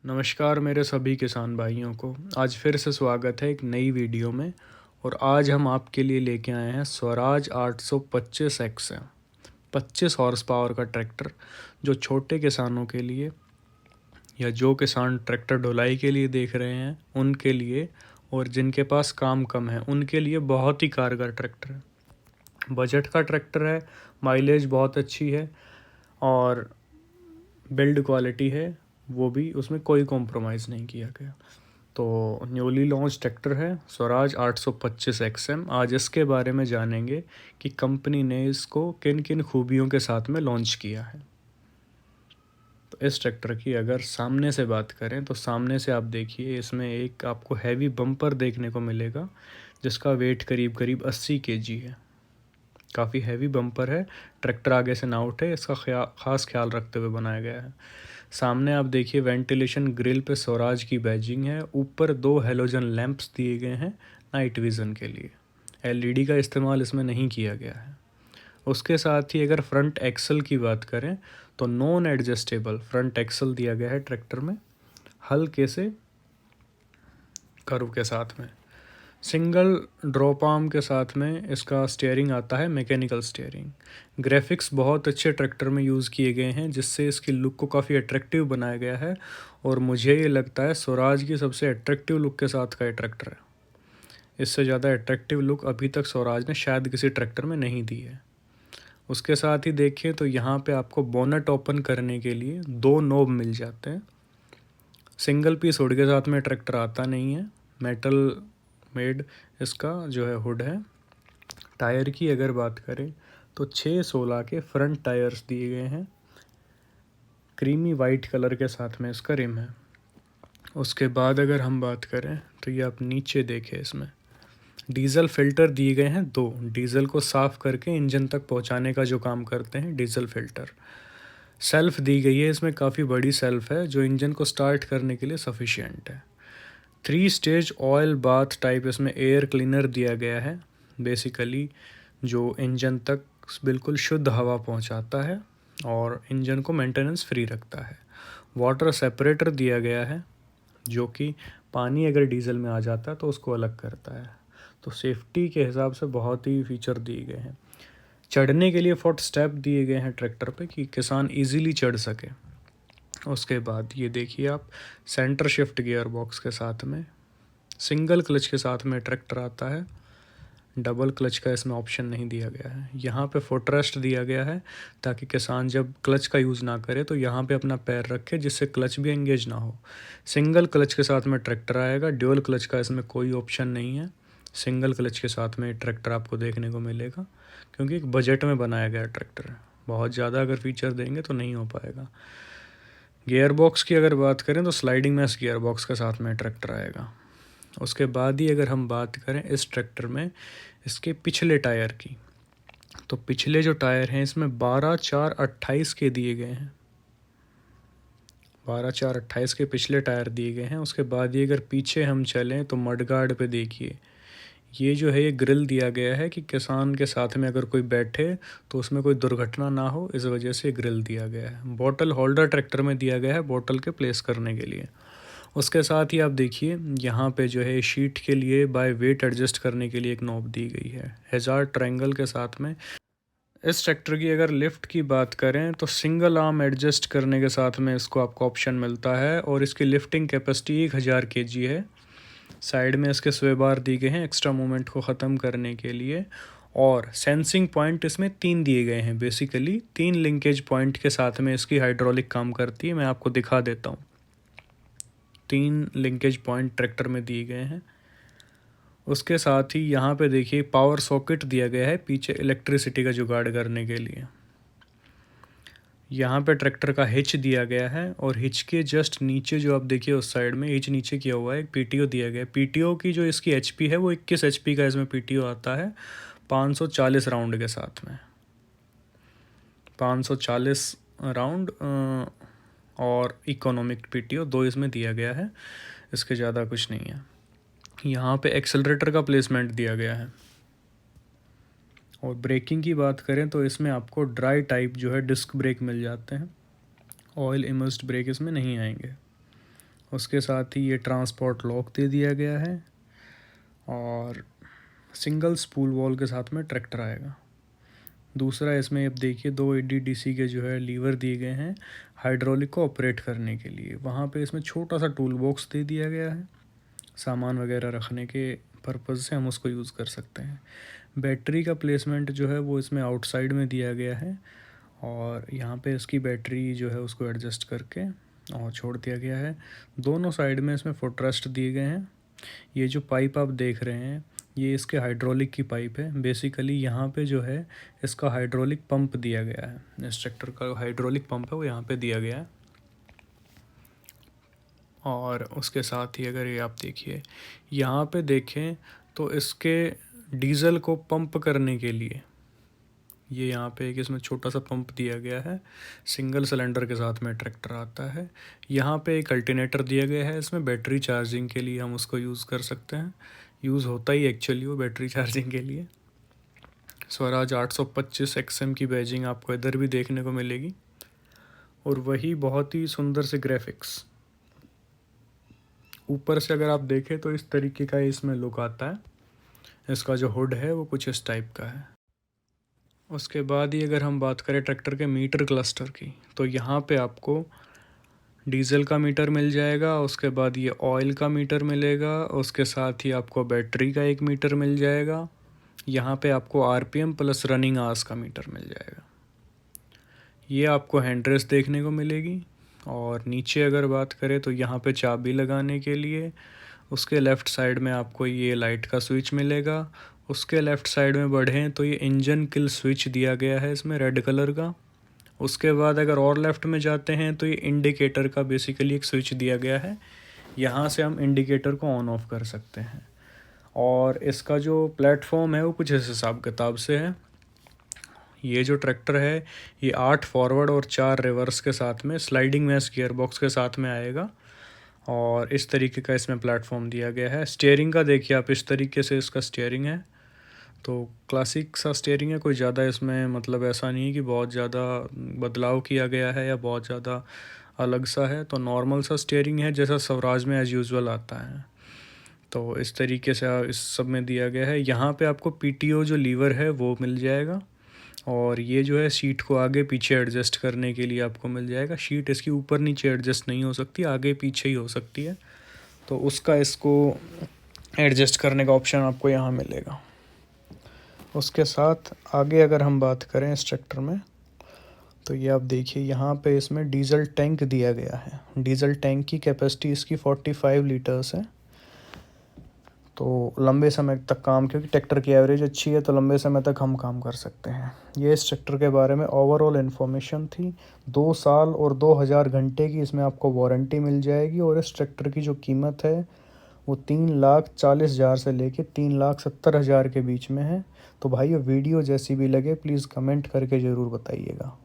नमस्कार मेरे सभी किसान भाइयों को। आज फिर से स्वागत है एक नई वीडियो में। और आज हम आपके लिए लेके आए हैं स्वराज 825 एक्स है 25 हॉर्स पावर का ट्रैक्टर, जो छोटे किसानों के लिए या जो किसान ट्रैक्टर ढुलाई के लिए देख रहे हैं उनके लिए, और जिनके पास काम कम है उनके लिए बहुत ही कारगर ट्रैक्टर है। बजट का ट्रैक्टर है, माइलेज बहुत अच्छी है और बिल्ड क्वालिटी है, वो भी उसमें कोई कॉम्प्रोमाइज़ नहीं किया गया। तो न्यूली लॉन्च ट्रैक्टर है स्वराज 825 XM। आज इसके बारे में जानेंगे कि कंपनी ने इसको किन किन खूबियों के साथ में लॉन्च किया है। तो इस ट्रैक्टर की अगर सामने से बात करें तो सामने से आप देखिए, इसमें एक आपको हैवी बम्पर देखने को मिलेगा जिसका वेट करीब करीब 80 kg है। काफ़ी हैवी बम्पर है, ट्रैक्टर आगे से ना उठे इसका ख़ास ख्याल रखते हुए बनाया गया है। सामने आप देखिए वेंटिलेशन ग्रिल पे स्वराज की बैजिंग है। ऊपर 2 हेलोजन लैंप्स दिए गए हैं नाइट विज़न के लिए। एलईडी का इस्तेमाल इसमें नहीं किया गया है। उसके साथ ही अगर फ्रंट एक्सल की बात करें तो नॉन एडजस्टेबल फ्रंट एक्सल दिया गया है ट्रैक्टर में, हल्के से कर्व के साथ में। सिंगल ड्रॉप आर्म के साथ में इसका स्टीयरिंग आता है, मैकेनिकल स्टीयरिंग। ग्राफिक्स बहुत अच्छे ट्रैक्टर में यूज़ किए गए हैं जिससे इसकी लुक को काफ़ी अट्रैक्टिव बनाया गया है। और मुझे ये लगता है स्वराज की सबसे अट्रैक्टिव लुक के साथ का ये ट्रैक्टर है। इससे ज़्यादा अट्रैक्टिव लुक अभी तक स्वराज ने शायद किसी ट्रैक्टर में नहीं दी है। उसके साथ ही देखिए तो यहाँ पे आपको बोनट ओपन करने के लिए 2 नॉब मिल जाते हैं। सिंगल पीस हुड के साथ में ट्रैक्टर आता नहीं है, मेटल मेड इसका जो है हुड है। टायर की अगर बात करें तो 6/16 के फ्रंट टायर्स दिए गए हैं। क्रीमी वाइट कलर के साथ में इसका रिम है। उसके बाद अगर हम बात करें तो ये आप नीचे देखें, इसमें डीज़ल फ़िल्टर दिए गए हैं 2, डीज़ल को साफ़ करके इंजन तक पहुंचाने का जो काम करते हैं डीज़ल फ़िल्टर। सेल्फ़ दी गई है, इसमें काफ़ी बड़ी सेल्फ़ है जो इंजन को स्टार्ट करने के लिए सफिशिएंट है। 3 स्टेज ऑयल बाथ टाइप इसमें एयर क्लीनर दिया गया है, बेसिकली जो इंजन तक बिल्कुल शुद्ध हवा पहुंचाता है और इंजन को मेंटेनेंस फ्री रखता है। वाटर सेपरेटर दिया गया है जो कि पानी अगर डीजल में आ जाता है तो उसको अलग करता है। तो सेफ्टी के हिसाब से बहुत ही फीचर दिए गए हैं। चढ़ने के लिए फुट स्टेप दिए गए हैं ट्रैक्टर पे कि किसान इजीली चढ़ सके। उसके बाद ये देखिए आप, सेंटर शिफ्ट गियर बॉक्स के साथ में सिंगल क्लच के साथ में ट्रैक्टर आता है। डबल क्लच का इसमें ऑप्शन नहीं दिया गया है। यहाँ पे फुट रेस्ट दिया गया है ताकि किसान जब क्लच का यूज़ ना करे तो यहाँ पे अपना पैर रखे जिससे क्लच भी एंगेज ना हो। सिंगल क्लच के साथ में ट्रैक्टर आएगा, ड्यूअल क्लच का इसमें कोई ऑप्शन नहीं है। सिंगल क्लच के साथ में ट्रैक्टर आपको देखने को मिलेगा क्योंकि एक बजट में बनाया गया ट्रैक्टर है। बहुत ज़्यादा अगर फीचर देंगे तो नहीं हो पाएगा। गियर बॉक्स की अगर बात करें तो स्लाइडिंग मैश गियर बॉक्स के साथ में ट्रैक्टर आएगा। उसके बाद ही अगर हम बात करें इस ट्रैक्टर में इसके पिछले टायर की, तो पिछले जो टायर हैं इसमें 12/4/28 के दिए गए हैं। 12/4/28 के पिछले टायर दिए गए हैं। उसके बाद ही अगर पीछे हम चलें तो मडगार्ड पे देखिए, ये जो है ये ग्रिल दिया गया है कि किसान के साथ में अगर कोई बैठे तो उसमें कोई दुर्घटना ना हो, इस वजह से ग्रिल दिया गया है। बॉटल होल्डर ट्रैक्टर में दिया गया है बॉटल के प्लेस करने के लिए। उसके साथ ही आप देखिए यहाँ पे जो है शीट के लिए बाय वेट एडजस्ट करने के लिए एक नॉब दी गई है हैज़ार्ड ट्रायंगल के साथ में। इस ट्रैक्टर की अगर लिफ्ट की बात करें तो सिंगल आर्म एडजस्ट करने के साथ में इसको आपको ऑप्शन मिलता है और इसकी लिफ्टिंग कैपेसिटी 1000 kg है। साइड में इसके स्वे बार दिए गए हैं एक्स्ट्रा मूवमेंट को ख़त्म करने के लिए। और सेंसिंग पॉइंट इसमें 3 दिए गए हैं, बेसिकली 3 लिंकेज पॉइंट के साथ में इसकी हाइड्रोलिक काम करती है। मैं आपको दिखा देता हूँ। 3 लिंकेज पॉइंट ट्रैक्टर में दिए गए हैं। उसके साथ ही यहाँ पे देखिए पावर सॉकेट दिया गया है पीछे इलेक्ट्रिसिटी का जुगाड़ करने के लिए। यहाँ पे ट्रैक्टर का हिच दिया गया है और हिच के जस्ट नीचे जो आप देखिए उस साइड में हिच नीचे किया हुआ है एक पीटीओ दिया गया है। पीटीओ की जो इसकी एचपी है वो 21 एचपी का इसमें पीटीओ आता है 540 राउंड के साथ में, 540 राउंड और इकोनॉमिक पीटीओ दो इसमें दिया गया है, इसके ज़्यादा कुछ नहीं है। यहाँ पे एक्सेलरेटर का प्लेसमेंट दिया गया है। और ब्रेकिंग की बात करें तो इसमें आपको ड्राई टाइप जो है डिस्क ब्रेक मिल जाते हैं, ऑयल इमर्स्ड ब्रेक इसमें नहीं आएंगे। उसके साथ ही ये ट्रांसपोर्ट लॉक दे दिया गया है और सिंगल स्पूल वॉल के साथ में ट्रैक्टर आएगा। दूसरा इसमें अब देखिए 2 एडीडीसी के जो है लीवर दिए गए हैं हाइड्रोलिक को ऑपरेट करने के लिए। वहाँ पे इसमें छोटा सा टूल बॉक्स दे दिया गया है, सामान वगैरह रखने के पर्पज़ से हम उसको यूज़ कर सकते हैं। बैटरी का प्लेसमेंट जो है वो इसमें आउटसाइड में दिया गया है और यहाँ पे इसकी बैटरी जो है उसको एडजस्ट करके और छोड़ दिया गया है। दोनों साइड में इसमें फुटरेस्ट दिए गए हैं। ये जो पाइप आप देख रहे हैं ये इसके हाइड्रोलिक की पाइप है। बेसिकली यहाँ पे जो है इसका हाइड्रोलिक पंप दिया गया है, इस ट्रैक्टर का हाइड्रोलिक पंप है वो यहाँ पे दिया गया है। और उसके साथ ही अगर ये आप देखिए यहाँ पे देखें तो इसके डीज़ल को पंप करने के लिए ये यहाँ पे एक इसमें छोटा सा पंप दिया गया है, सिंगल सिलेंडर के साथ में ट्रैक्टर आता है। यहाँ पे एक अल्टरनेटर दिया गया है, इसमें बैटरी चार्जिंग के लिए हम उसको यूज़ कर सकते हैं। यूज़ होता ही एक्चुअली वो बैटरी चार्जिंग के लिए। स्वराज 825 XM की बैजिंग आपको इधर भी देखने को मिलेगी और वही बहुत ही सुंदर से ग्राफिक्स। ऊपर से अगर आप देखें तो इस तरीके का इसमें लुक आता है। इसका जो हुड है वो कुछ इस टाइप का है। उसके बाद ही अगर हम बात करें ट्रैक्टर के मीटर क्लस्टर की तो यहाँ पे आपको डीज़ल का मीटर मिल जाएगा, उसके बाद ये ऑयल का मीटर मिलेगा, उसके साथ ही आपको बैटरी का एक मीटर मिल जाएगा। यहाँ पे आपको आरपीएम प्लस रनिंग आवर्स का मीटर मिल जाएगा। ये आपको हैंड रेस्ट देखने को मिलेगी। और नीचे अगर बात करें तो यहाँ पे चाबी लगाने के लिए उसके लेफ़्ट साइड में आपको ये लाइट का स्विच मिलेगा। उसके लेफ़्ट साइड में बढ़ें तो ये इंजन किल स्विच दिया गया है इसमें रेड कलर का। उसके बाद अगर और लेफ़्ट में जाते हैं तो ये इंडिकेटर का बेसिकली एक स्विच दिया गया है, यहाँ से हम इंडिकेटर को ऑन ऑफ कर सकते हैं। और इसका जो प्लेटफॉर्म है वो कुछ इस हिसाब किताब से है। ये जो ट्रैक्टर है ये 8 फॉरवर्ड और 4 रिवर्स के साथ में स्लाइडिंग मैश गियर बॉक्स के साथ में आएगा और इस तरीके का इसमें प्लेटफॉर्म दिया गया है। स्टीयरिंग का देखिए आप, इस तरीके से इसका स्टीयरिंग है, तो क्लासिक सा स्टीयरिंग है, कोई ज़्यादा इसमें मतलब ऐसा नहीं है कि बहुत ज़्यादा बदलाव किया गया है या बहुत ज़्यादा अलग सा है। तो नॉर्मल सा स्टीयरिंग है जैसा स्वराज में एज़ यूजुअल आता है, तो इस तरीके से इस सब में दिया गया है। यहाँ पे आपको पीटीओ जो लीवर है वो मिल जाएगा और ये जो है सीट को आगे पीछे एडजस्ट करने के लिए आपको मिल जाएगा। सीट इसकी ऊपर नीचे एडजस्ट नहीं हो सकती, आगे पीछे ही हो सकती है, तो उसका इसको एडजस्ट करने का ऑप्शन आपको यहाँ मिलेगा। उसके साथ आगे अगर हम बात करें इस ट्रैक्टर में तो ये आप देखिए यहाँ पे इसमें डीज़ल टैंक दिया गया है। डीज़ल टैंक की कैपेसिटी इसकी 45 लीटर्स है, तो लंबे समय तक काम, क्योंकि ट्रैक्टर की एवरेज अच्छी है तो लंबे समय तक हम काम कर सकते हैं। ये इस ट्रैक्टर के बारे में ओवरऑल इन्फॉर्मेशन थी। 2 साल और 2000 घंटे की इसमें आपको वारंटी मिल जाएगी और इस ट्रैक्टर की जो कीमत है वो 3,40,000 से लेके 3,70,000 के बीच में है। तो भाई ये वीडियो जैसी भी लगे प्लीज़ कमेंट करके ज़रूर बताइएगा।